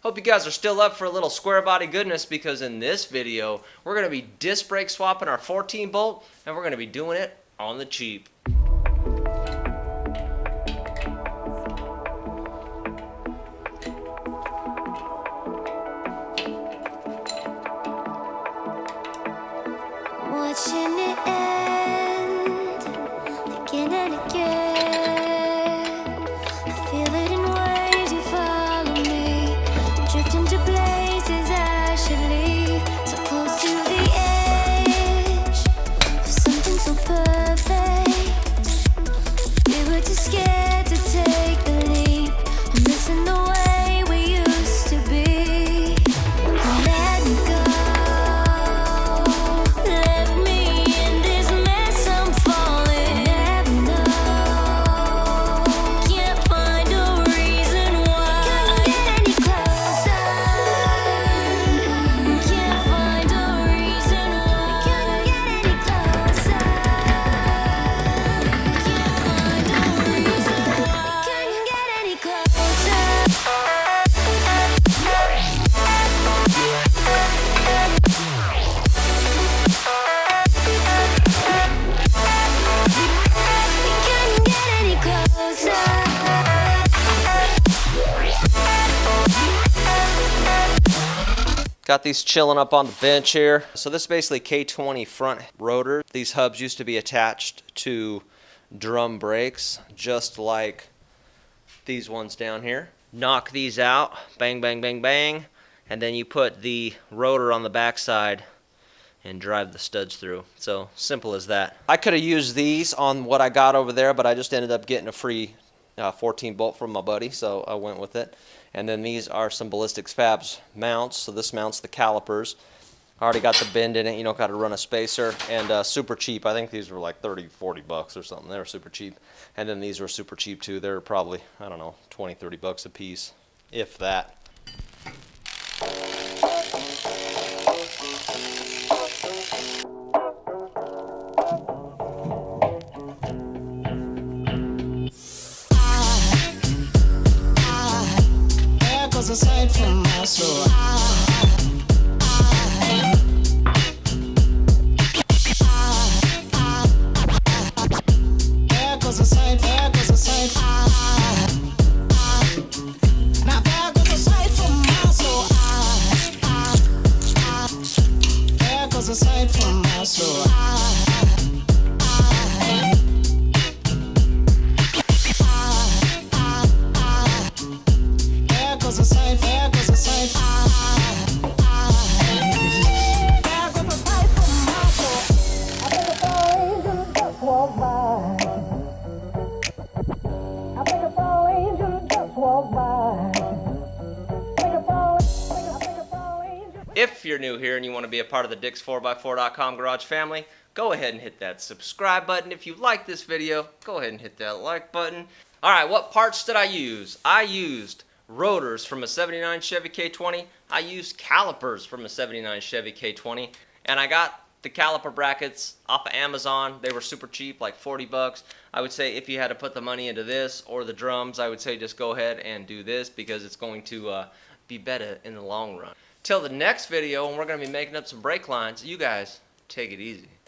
Hope you guys are still up for a little square body goodness, because in this video we're going to be disc brake swapping our 14 bolt, and we're going to be doing it on the cheap. Watching it end again and again. I feel it in waves, you follow me, drifting to places I should leave. So close to the edge of something so perfect. We were too scared to take the leap. I'm missing the way we used to be. Let me go. Got these chilling up on the bench here. So this is basically K20 front rotor. These hubs used to be attached to drum brakes, just like these ones down here. Knock these out, bang, bang, bang, bang, and then you put the rotor on the backside and drive the studs through. So simple as that. I could have used these on what I got over there, but I just ended up getting a free 14 bolt from my buddy, so I went with it. And then these are some Ballistics Fabs mounts. So this mounts the calipers. I already got the bend in it, you know, got to run a spacer, and super cheap. I think these were like 30, 40 bucks or something. They were super cheap. And then these were super cheap too. They're probably, I don't know, 20, 30 bucks a piece, if that. Aside from my soul, there goes a sight, there goes a sight. Now there goes a sight from my soul. There goes a sight from my soul. If you're new here and you want to be a part of the Dix4x4.com garage family, go ahead and hit that subscribe button. If you like this video, go ahead and hit that like button. Alright, what parts did I use? I used rotors from a 79 Chevy K20. I used calipers from a 79 Chevy K20. And I got the caliper brackets off of Amazon. They were super cheap, like 40 bucks. I would say if you had to put the money into this or the drums, I would say just go ahead and do this, because it's going to be better in the long run. Till the next video, when we're going to be making up some brake lines, you guys take it easy.